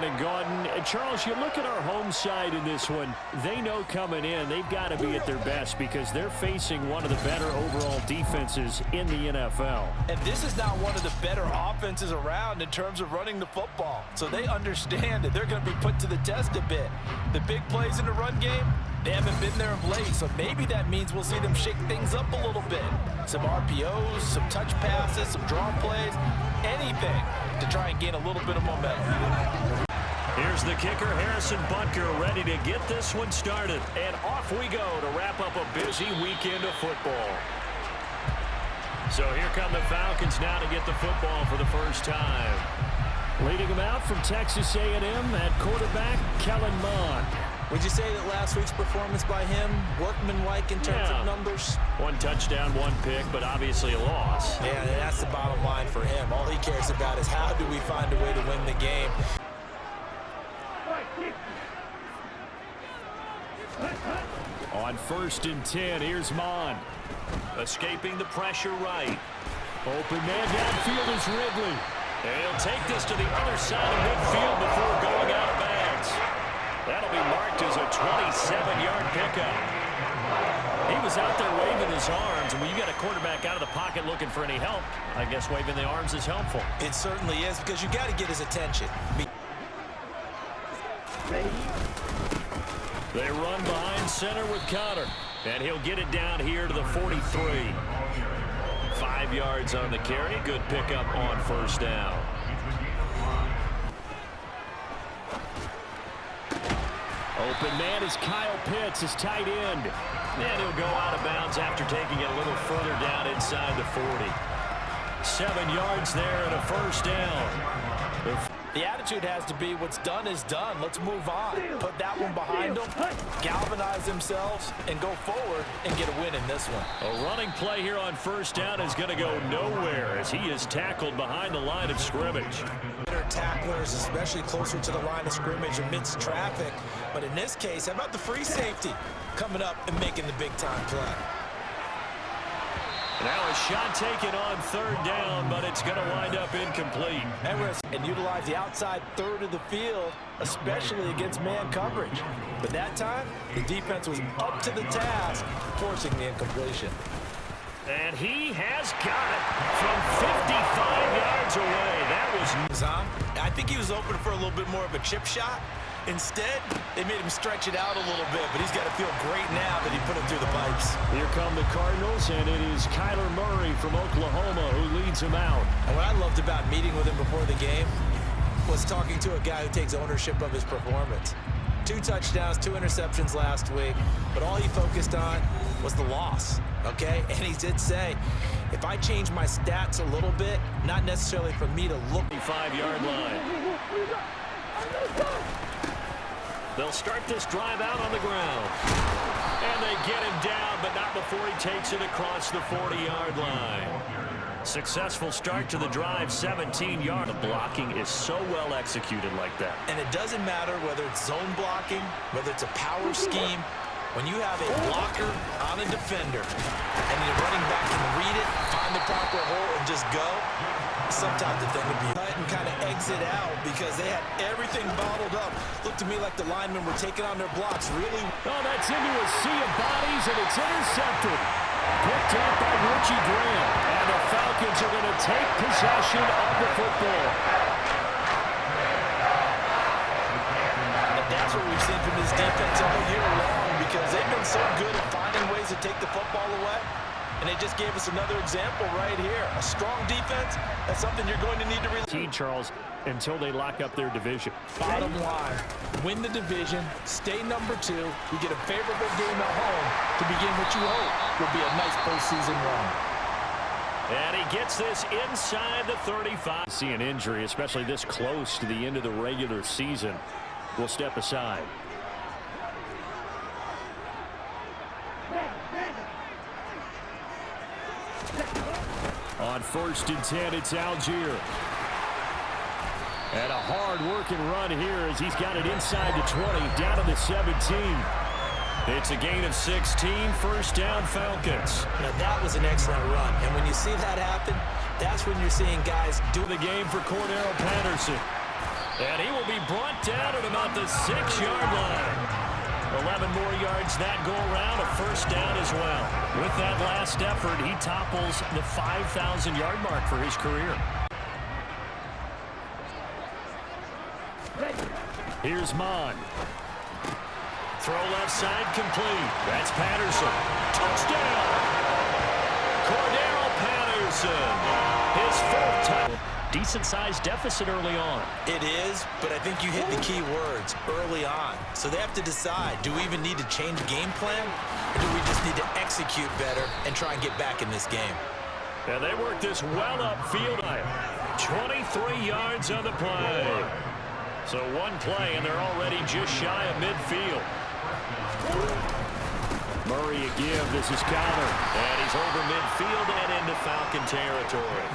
in and gone. And Charles, you look at our home side in this one. They know coming in they've got to be at their best because they're facing one of the better overall defenses in the NFL. And this is not one of the better offenses around in terms of running the football. So they understand that they're going to be put to the test a bit. The big plays in the run game, they haven't been there of late, so maybe that means we'll see them shake things up a little bit. Some RPOs, some touch passes, some draw plays, anything to try and gain a little bit of momentum. Here's the kicker, Harrison Butker, ready to get this one started. And off we go to wrap up a busy weekend of football. So here come the Falcons now to get the football for the first time. Leading them out from Texas A&M at quarterback, Kellen Mond. Would you say that last week's performance by him, workmanlike in terms of numbers? One touchdown, one pick, but obviously a loss. Yeah, that's the bottom line for him. All he cares about is how do we find a way to win the game. On 1st and 10, here's Mond. Escaping the pressure right. Open man downfield is Ridley. And he'll take this to the other side of midfield before going out of bounds. That'll be marked as a 27-yard pickup. He was out there waving his arms, and when you got a quarterback out of the pocket looking for any help, I guess waving the arms is helpful. It certainly is, because you got to get his attention. They run behind center with Connor, and he'll get it down here to the 43. 5 yards on the carry. Good pickup on 1st down. Open man is Kyle Pitts, his tight end. And he'll go out of bounds after taking it a little further down inside the 40. 7 yards there and a 1st down. The attitude has to be what's done is done. Let's move on. Put that one behind them, galvanize themselves, and go forward and get a win in this one. A running play here on 1st down is going to go nowhere as he is tackled behind the line of scrimmage. Better tacklers, especially closer to the line of scrimmage amidst traffic. But in this case, how about the free safety coming up and making the big-time play? Now a shot taken on 3rd down, but it's going to wind up incomplete. And utilize the outside third of the field, especially against man coverage. But that time, the defense was up to the task, forcing the incompletion. And he has got it from 55 yards away. That was... I think he was open for a little bit more of a chip shot. Instead, they made him stretch it out a little bit, but he's got to feel great now that he put it through the pipes. Here come the Cardinals, and it is Kyler Murray from Oklahoma who leads him out. And what I loved about meeting with him before the game was talking to a guy who takes ownership of his performance. 2 touchdowns, 2 interceptions last week, but all he focused on was the loss, okay? And he did say, if I change my stats a little bit, not necessarily for me to look... 5-yard line. They'll start this drive out on the ground. And they get him down, but not before he takes it across the 40-yard line. Successful start to the drive, 17 yards. The blocking is so well executed like that. And it doesn't matter whether it's zone blocking, whether it's a power scheme. When you have a blocker on a defender and the running back can read it, find the proper hole, and just go, sometimes the thing would be cut and kind of exit out because they had everything bottled up. Looked to me like the linemen were taking on their blocks really. Oh, that's into a sea of bodies, and it's intercepted. Picked up by Richie Graham. And the Falcons are going to take possession of the football. And that's what we've seen from this defense all year long because they've been so good at finding ways to take the football away. And they just gave us another example right here. A strong defense, that's something you're going to need to Charles, until they lock up their division. Bottom line, win the division, stay number 2. You get a favorable game at home to begin what you hope will be a nice postseason run. And he gets this inside the 35. See an injury, especially this close to the end of the regular season. We'll step aside. On 1st and 10, it's Algier. And a hard-working run here as he's got it inside the 20, down to the 17. It's a gain of 16, 1st down Falcons. Now that was an excellent run, and when you see that happen, that's when you're seeing guys do the game for Cordero Patterson. And he will be brought about the 6-yard line. 11 more yards that go around, a first down as well. With that last effort, he topples the 5,000-yard mark for his career. Here's Mond. Throw left side complete. That's Patterson. Touchdown! Cordero Patterson. His fourth touchdown. Decent-sized deficit early on. It is, but I think you hit the key words, early on. So they have to decide, do we even need to change game plan? Or do we just need to execute better and try and get back in this game? And they work this well upfield. 23 yards on the play. So one play, and they're already just shy of midfield. Murray a give. This is counter. And he's over midfield and into Falcon territory.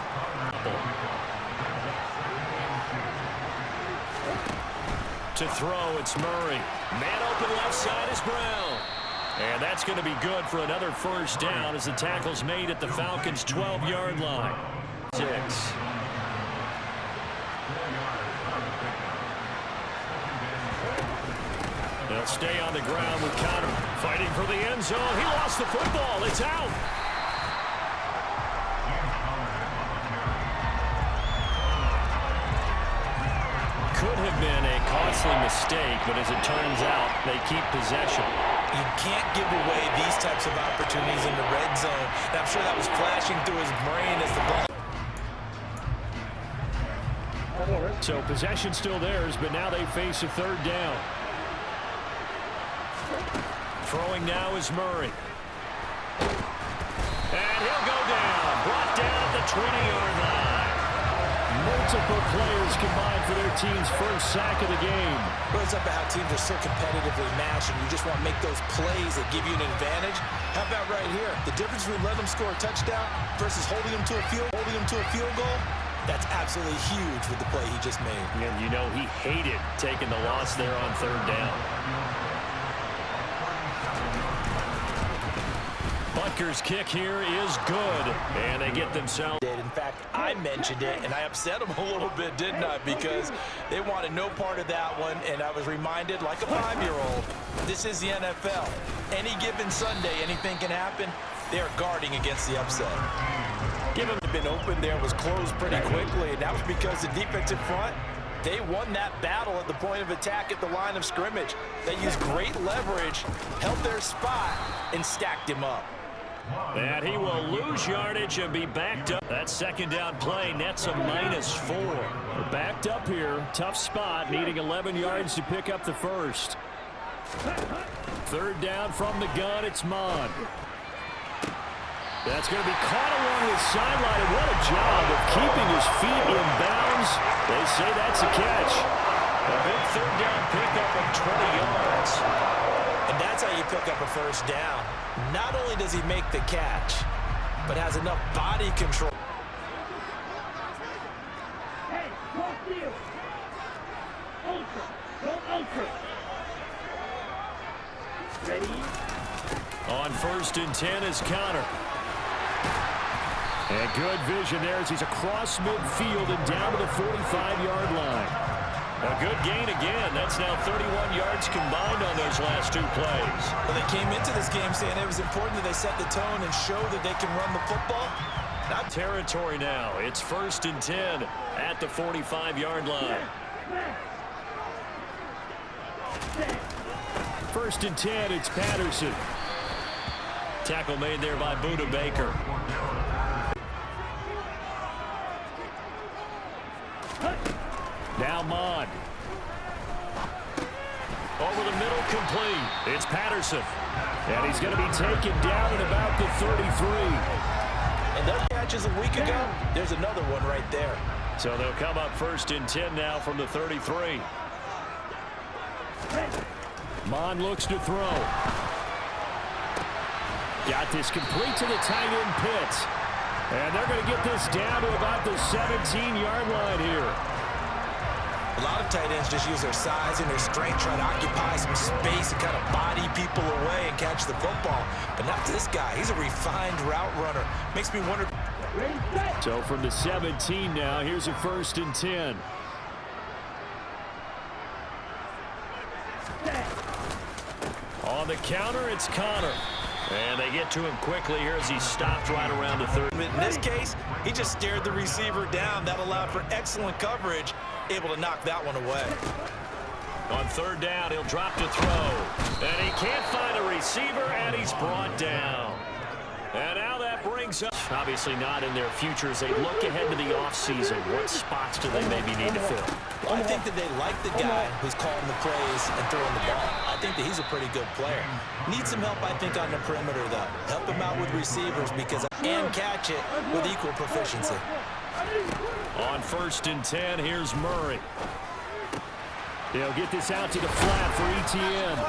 To throw, it's Murray. Man open left side is Brown. And that's going to be good for another first down as the tackle's made at the Falcons' 12-yard line. 6. They'll stay on the ground with Connor. Fighting for the end zone. He lost the football. It's out. Could have been a costly mistake, but as it turns out, they keep possession. You can't give away these types of opportunities in the red zone. And I'm sure that was flashing through his brain as the ball. So possession still theirs, but now they face a third down. Throwing now is Murray. And he'll go down. Brought down at the 20-yard line. Multiple players combined for their team's first sack of the game. Well, it's up to how teams are so competitively matched, and you just want to make those plays that give you an advantage. How about right here? The difference between letting them score a touchdown versus holding them to a field goal, that's absolutely huge with the play he just made. And you know he hated taking the loss there on third down. Butker's kick here is good, and they get themselves. In fact, I mentioned it, and I upset them a little bit, didn't I? Because they wanted no part of that one, and I was reminded, like a 5-year-old, this is the NFL. Any given Sunday, anything can happen. They're guarding against the upset. Given had been open there, was closed pretty quickly, and that was because the defensive front, they won that battle at the point of attack at the line of scrimmage. They used great leverage, held their spot, and stacked him up. And he will lose yardage and be backed up. That second down play nets a -4. We're backed up here. Tough spot, needing 11 yards to pick up the first. Third down from the gun, it's Mond. That's going to be caught along his sideline, and what a job of keeping his feet in bounds. They say that's a catch. A big third down pickup of 20 yards. And that's how you pick up a first down. Not only does he make the catch, but has enough body control. Hey, walk you. Ultra. Go ultra. Ready? On 1st and 10 is Connor. And good vision there as he's across midfield and down to the 45-yard line. A good gain again. That's now 31 yards combined on those last two plays. Well, they came into this game saying it was important that they set the tone and show that they can run the football. Not territory now. It's 1st and 10 at the 45-yard line. 1st and 10, it's Patterson. Tackle made there by Buda Baker. Now Mond. Over the middle, complete. It's Patterson. And he's going to be taken down at about the 33. And those catches a week ago, there's another one right there. So they'll come up 1st and 10 now from the 33. Mond looks to throw. Got this complete to the tight end Pitts. And they're going to get this down to about the 17-yard line here. A lot of tight ends just use their size and their strength, try to occupy some space and kind of body people away and catch the football. But not this guy. He's a refined route runner. Makes me wonder. So from the 17 now, here's a 1st and 10. On the counter, it's Connor. And they get to him quickly here as he stopped right around the 30. In this case, he just stared the receiver down. That allowed for excellent coverage, able to knock that one away. On third down, he'll drop to throw. And he can't find a receiver, and he's brought down. And now that brings up, obviously not in their future as they look ahead to the offseason. What spots do they maybe need to fill? Well, I think that they like the guy who's calling the plays and throwing the ball. I think that he's a pretty good player. Needs some help, I think, on the perimeter, though. Help him out with receivers and catch it with equal proficiency. On 1st and 10, here's Murray. They'll get this out to the flat for ETN.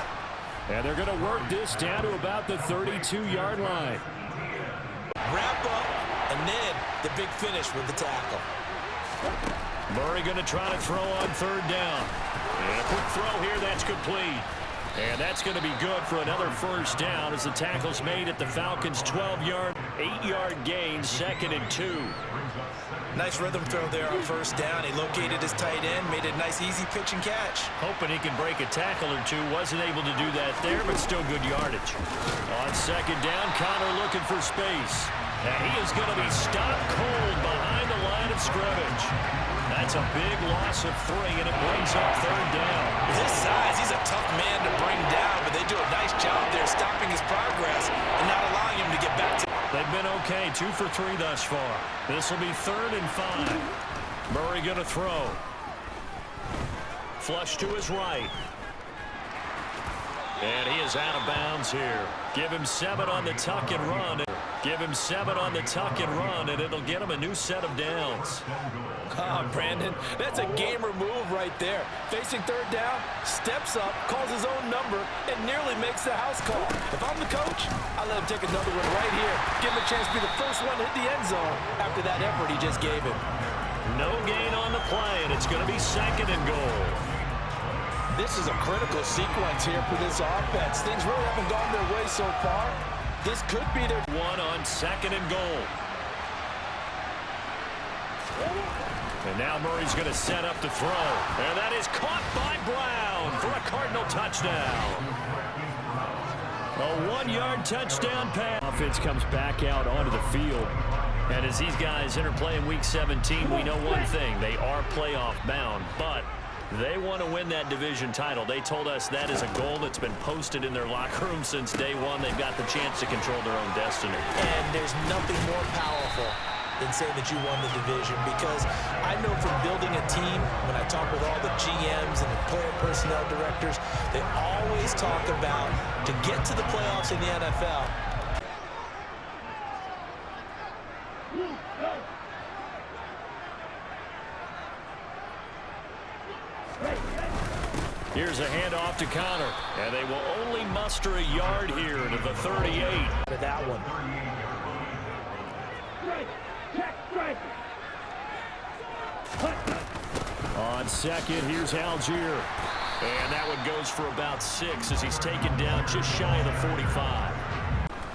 And they're going to work this down to about the 32-yard line. Wrap up, and then the big finish with the tackle. Murray going to try to throw on 3rd down. And a quick throw here, that's complete. And that's going to be good for another 1st down as the tackle's made at the Falcons' 12-yard, 8-yard gain, 2nd and 2. Nice rhythm throw there on 1st down. He located his tight end, made a nice easy pitch and catch. Hoping he can break a tackle or two. Wasn't able to do that there, but still good yardage. On 2nd down, Connor looking for space. And he is going to be stopped cold behind the line of scrimmage. That's a big loss of 3, and it brings up 3rd down. With his size, he's a tough man to bring down, but they do a nice job there stopping his progress and not allowing him to get back to. They've been okay, 2 for 3 thus far. This will be 3rd and 5. Murray going to throw. Flush to his right. And he is out of bounds here. Give him 7 on the tuck and run. Give him 7 on the tuck and run, and it'll get him a new set of downs. Oh, Brandon, that's a gamer move right there. Facing 3rd down, steps up, calls his own number, and nearly makes the house call. If I'm the coach, I let him take another one right here. Give him a chance to be the first one to hit the end zone after that effort he just gave him. No gain on the play, and it's going to be 2nd and goal. This is a critical sequence here for this offense. Things really haven't gone their way so far. This could be their one on 2nd and goal. And now Murray's going to set up to throw. And that is caught by Brown for a Cardinal touchdown. A 1-yard touchdown pass. Offense comes back out onto the field. And as these guys interplay in Week 17, we know one thing. They are playoff bound, but they want to win that division title. They told us that is a goal that's been posted in their locker room since day one. They've got the chance to control their own destiny. And there's nothing more powerful than saying that you won the division, because I know from building a team, when I talk with all the GMs and the player personnel directors, they always talk about to get to the playoffs in the NFL. Here's a handoff to Connor, and they will only muster a yard here to the 38. To that one. On 2nd, here's Algier. And that one goes for about 6 as he's taken down just shy of the 45.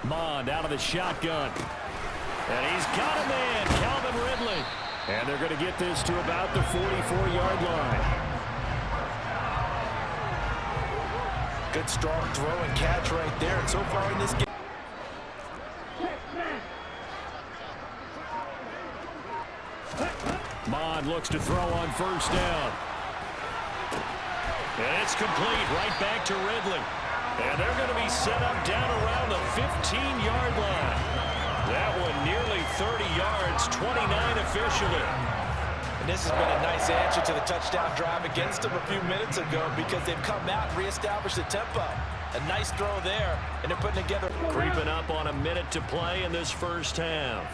Mond out of the shotgun. And he's got a man, Calvin Ridley. And they're going to get this to about the 44-yard line. Good strong throw and catch right there. And so far in this game. Mond looks to throw on 1st down. And it's complete right back to Ridley. And they're going to be set up down around the 15-yard line. That one nearly 30 yards, 29 officially. And this has been a nice answer to the touchdown drive against them a few minutes ago, because they've come out and reestablished the tempo. A nice throw there, and they're putting together. Creeping up on a minute to play in this first half.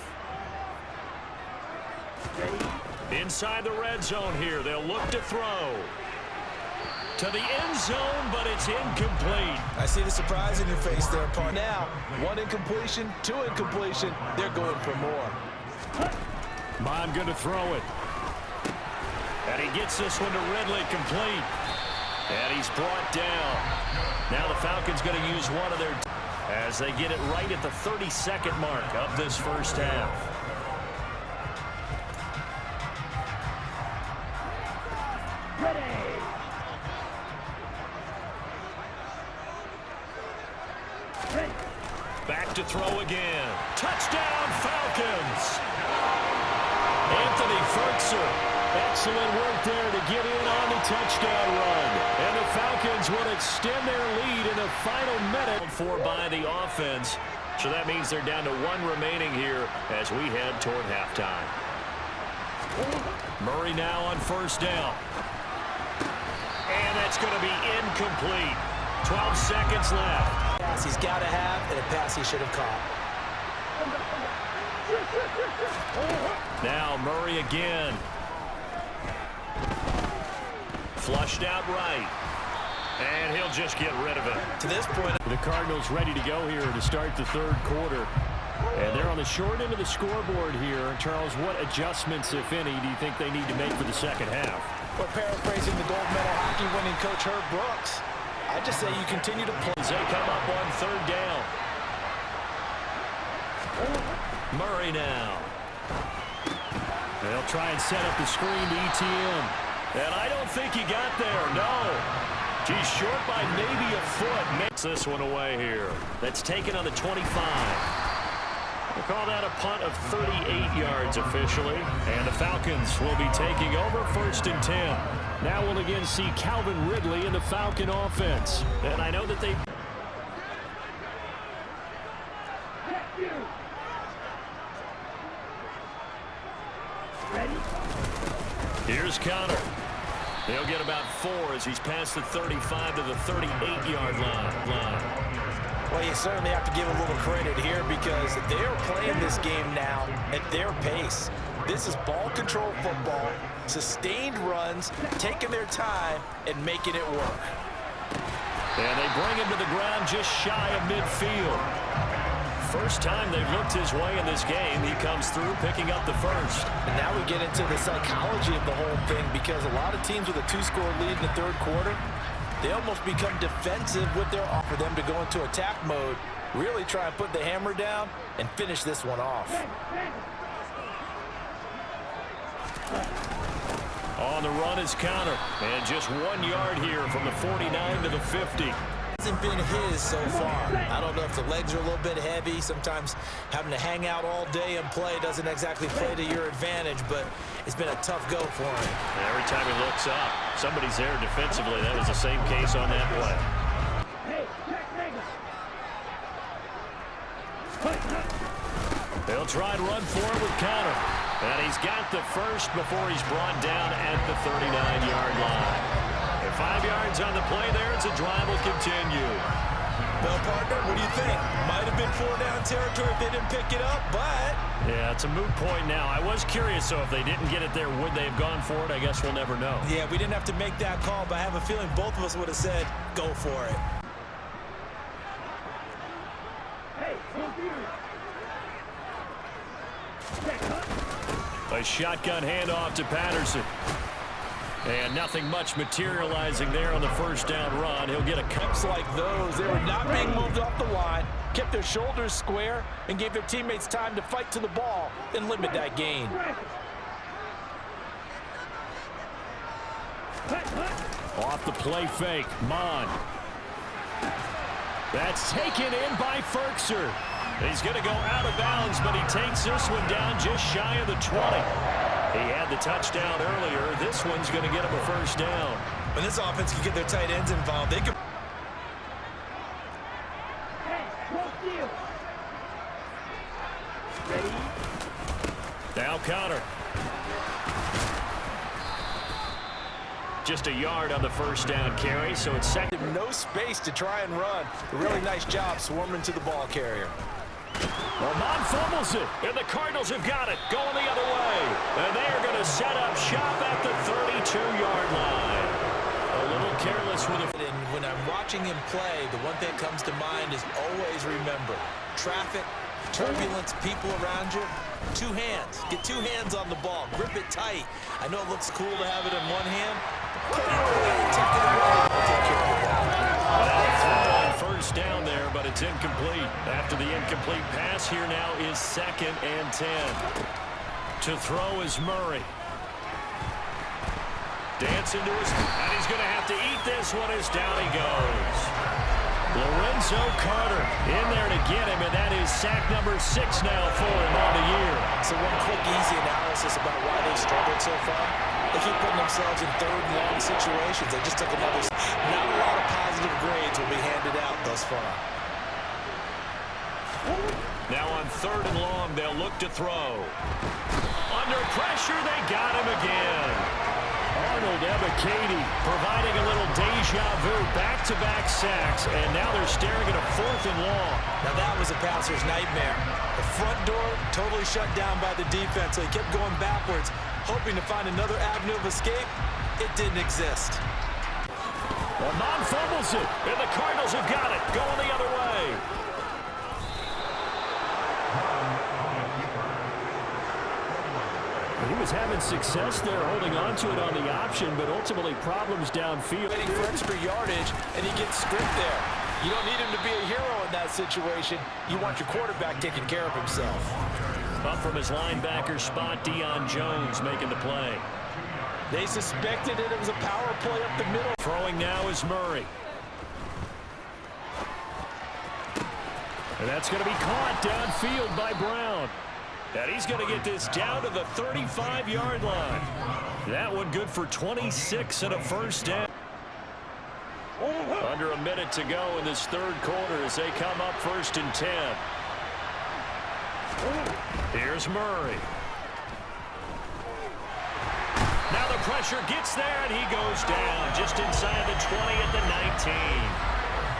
Inside the red zone here, they'll look to throw. To the end zone, but it's incomplete. I see the surprise in your face there, Paul. Now, 1 incompletion, 2 incompletion. They're going for more. Mond going to throw it. And he gets this one to Ridley complete. And he's brought down. Now the Falcons going to use one of their, as they get it right at the 32nd mark of this first half. Back to throw again. Touchdown, Falcons. Anthony Ferkser. Excellent work there to get in on the touchdown run. And the Falcons will extend their lead in the final minute. For by the offense. So that means they're down to 1 remaining here as we head toward halftime. Murray now on first down. And that's going to be incomplete. 12 seconds left. Pass he's got to have and a pass he should have caught. Now Murray again. Flushed out right. And he'll just get rid of it. To this point, the Cardinals ready to go here to start the third quarter. And they're on the short end of the scoreboard here. Charles, what adjustments, if any, do you think they need to make for the second half? Well, paraphrasing the gold medal hockey winning coach Herb Brooks, I just say you continue to play. As they come up on third down. Murray now. They'll try and set up the screen to ETN. And I don't think he got there, no. He's short by maybe a foot. Makes this one away here. That's taken on the 25. We'll call that a punt of 38 yards officially. And the Falcons will be taking over 1st and 10. Now we'll again see Calvin Ridley in the Falcon offense. And I know that they... Here's Connor. They'll get about 4 as he's past the 35 to the 38-yard line. Well, you certainly have to give a little credit here because they're playing this game now at their pace. This is ball control football, sustained runs, taking their time and making it work. And they bring him to the ground just shy of midfield. First time they've looked his way in this game, he comes through picking up the first. And now we get into the psychology of the whole thing because a lot of teams with a 2-score lead in the third quarter, they almost become defensive with their offer them to go into attack mode, really try and put the hammer down and finish this one off. On the run is Connor, and just 1 yard here from the 49 to the 50. Hasn't been his so far. I don't know if the legs are a little bit heavy. Sometimes having to hang out all day and play doesn't exactly play to your advantage, but it's been a tough go for him. And every time he looks up, somebody's there defensively. That was the same case on that play. They'll try and run for it with Connor. And he's got the first before he's brought down at the 39-yard line. 5 yards on the play there. It's a drive will continue. Well, partner, what do you think? Might have been 4-down territory if they didn't pick it up, but... Yeah, it's a moot point now. I was curious, so if they didn't get it there, would they have gone for it? I guess we'll never know. Yeah, we didn't have to make that call, but I have a feeling both of us would have said, go for it. A shotgun handoff to Patterson. And nothing much materializing there on the first down run. He'll get a cups like those. They were not being moved off the line, kept their shoulders square, and gave their teammates time to fight to the ball and limit that gain. Off the play fake, Mond. That's taken in by Ferkser. He's going to go out of bounds, but he takes this one down just shy of the 20. He had the touchdown earlier. This one's going to get him a first down. When this offense can get their tight ends involved, they can... Now Connor. Just a yard on the first down carry, so it's second. No space to try and run. A really nice job swarming to the ball carrier. Well, Mond fumbles it, and the Cardinals have got it, going the other way. And they are going to set up shop at the 32-yard line. A little careless with it. And when I'm watching him play, the one thing that comes to mind is always remember, traffic, turbulence, people around you, 2 hands. Get 2 hands on the ball. Grip it tight. I know it looks cool to have it in one hand. Put it away. Take it away. Take care of the ball. First down there, but it's incomplete. After the incomplete pass, here now is 2nd and 10. To throw is Murray. Dancing to his, and he's going to have to eat this one as down he goes. Lorenzo Carter in there to get him, and that is sack number 6 now for him on the year. So one quick, easy analysis about why they've struggled so far. They keep putting themselves in third and long situations. They just took another. Not a lot of positive grades will be handed out thus far. Now on 3rd and long, they'll look to throw. Under pressure, they got him again. Arnold Ebiketie providing a little deja vu, back-to-back sacks, and now they're staring at a 4th and long. Now that was a passer's nightmare. The front door totally shut down by the defense, so he kept going backwards, hoping to find another avenue of escape. It didn't exist. Well, Mond fumbles it, and the Cardinals have got it, going the other way. He was having success there holding on to it on the option, but ultimately problems downfield. Waiting for extra yardage, and he gets stripped there. You don't need him to be a hero in that situation. You want your quarterback taking care of himself. Up from his linebacker spot, Deion Jones making the play. They suspected it was a power play up the middle. Throwing now is Murray. And that's going to be caught downfield by Brown. And he's going to get this down to the 35-yard line. That one good for 26 and a first down. Under a minute to go in this 3rd quarter as they come up 1st and 10. Here's Murray. Now the pressure gets there, and he goes down just inside the 20 at the 19.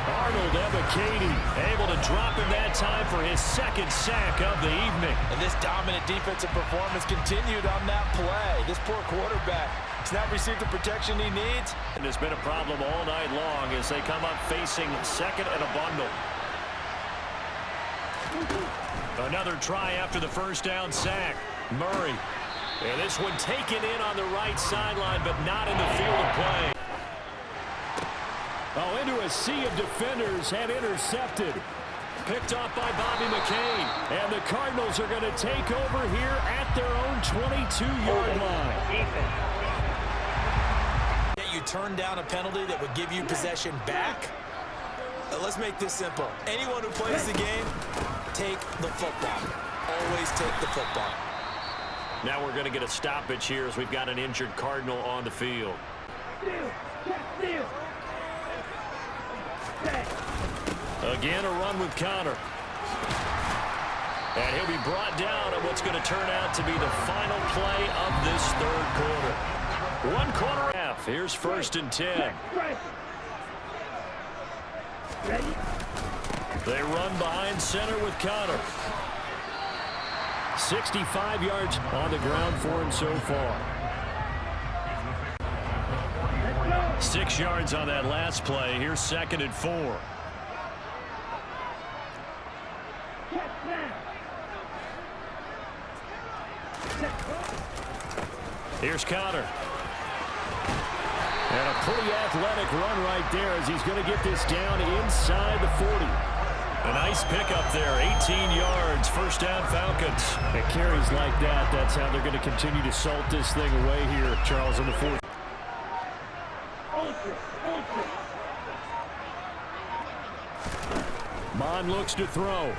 Arnold Ebiketie able to drop him that time for his 2nd sack of the evening. And this dominant defensive performance continued on that play. This poor quarterback has not received the protection he needs. And it's been a problem all night long as they come up facing 2nd and a bundle. Another try after the 1st down sack. Murray. And this one taken in on the right sideline, but not in the field of play. Oh, into a sea of defenders and intercepted. Picked off by Bobby McCain. And the Cardinals are going to take over here at their own 22-yard line. You turn down a penalty that would give you possession back? Let's make this simple. Anyone who plays the game, take the football. Always take the football. Now we're going to get a stoppage here as we've got an injured Cardinal on the field. Again, a run with Connor. And he'll be brought down at what's going to turn out to be the final play of this 3rd quarter. 1 quarter half. Here's 1st and 10. They run behind center with Connor. 65 yards on the ground for him so far. 6 yards on that last play. Here's 2nd and 4. Here's Connor. And a pretty athletic run right there as he's going to get this down inside the 40. A nice pickup there, 18 yards, 1st down Falcons. And carries like that, that's how they're going to continue to salt this thing away here, Charles, in the 4th. Mond looks to throw.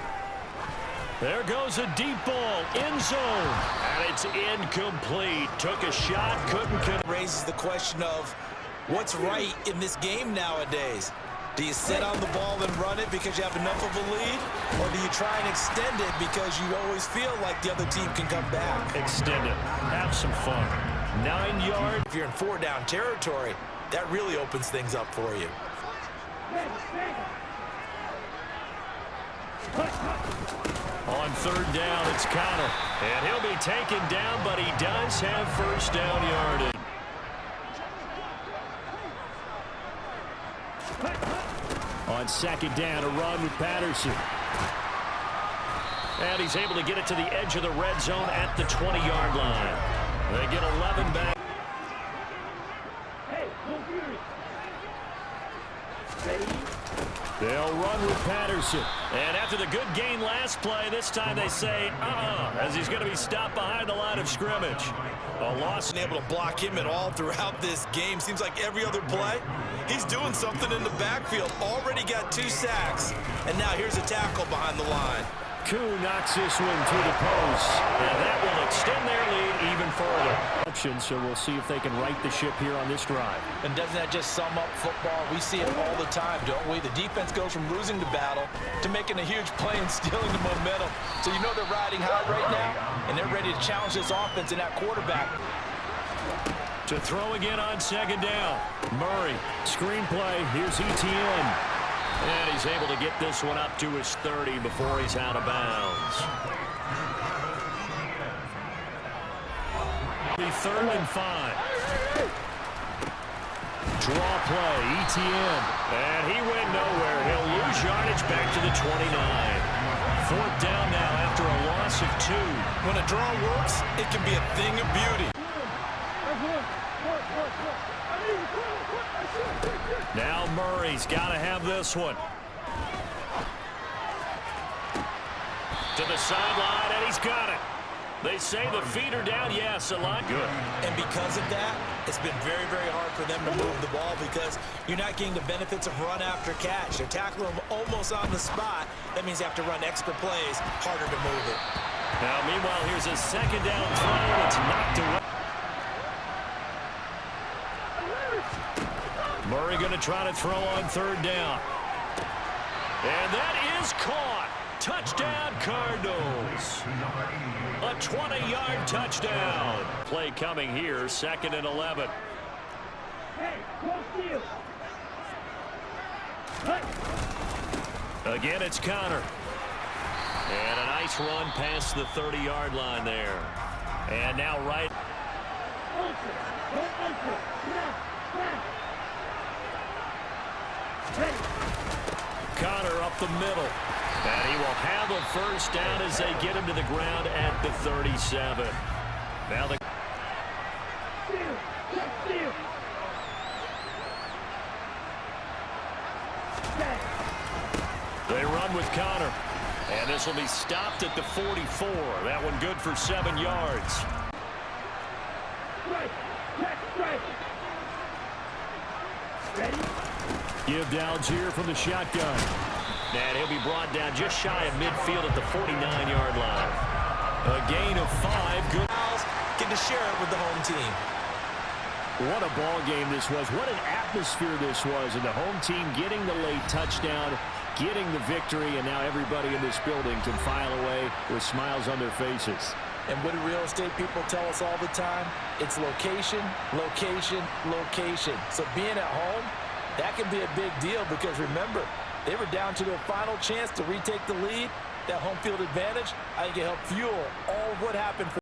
There goes a deep ball, end zone, and it's incomplete. Took a shot, couldn't connect. Raises the question of what's right in this game nowadays. Do you sit on the ball and run it because you have enough of a lead? Or do you try and extend it because you always feel like the other team can come back? Extend it. Have some fun. 9 yards. If you're in 4-down territory, that really opens things up for you. On 3rd down, it's Connor. And he'll be taken down, but he does have 1st down yardage. On 2nd down, a run with Patterson. And he's able to get it to the edge of the red zone at the 20-yard line. They get 11 back. They'll run with Patterson. And after the good gain last play, this time they say, as he's going to be stopped behind the line of scrimmage. A loss. Able to block him at all throughout this game. Seems like every other play, He's doing something in the backfield. Already got 2 sacks. And now here's a tackle behind the line. Koo knocks this one through the post. And that will extend their lead even further. So we'll see if they can right the ship here on this drive. And doesn't that just sum up football? We see it all the time, don't we? The defense goes from losing the battle to making a huge play and stealing the momentum. So you know they're riding high right now, and they're ready to challenge this offense and that quarterback. To throw again on second down. Murray, screenplay. Here's Etienne. And he's able to get this one up to his 30 before he's out of bounds. Be 3rd and 5. Draw play, Etienne. And he went nowhere. He'll lose yardage back to the 29. 4th down now after a loss of 2. When a draw works, it can be a thing of beauty. Now Murray's got to have this one. To the sideline, and he's got it. They say the feet are down. Yes, a lot good. And because of that, it's been very, very hard for them to move the ball because you're not getting the benefits of run after catch. They're tackling them almost on the spot. That means they have to run extra plays, harder to move it. Now, meanwhile, here's a second down throw. It's knocked away. Murray going to try to throw on 3rd down. And that is caught. Touchdown, Cardinals. A 20-yard touchdown. Play coming here, 2nd and 11. Hey, close field. Again, it's Connor. And a nice run past the 30-yard line there. And now right. Ultra. Go ultra. Snap. Snap. Ready. Connor up the middle. And he will have a 1st down as they get him to the ground at the 37. Now the Steal. Check steal. Set. They run with Connor. And this will be stopped at the 44. That one good for 7 yards. Strike. Check strike. Ready. Give Dalgier from the shotgun. And he'll be brought down just shy of midfield at the 49-yard line. A gain of 5. Good. Get to share it with the home team. What a ball game this was. What an atmosphere this was. And the home team getting the late touchdown, getting the victory, and now everybody in this building can file away with smiles on their faces. And what do real estate people tell us all the time? It's location, location, location. So being at home, that can be a big deal because remember, they were down to their final chance to retake the lead. That home field advantage, I think it helped fuel all of what happened for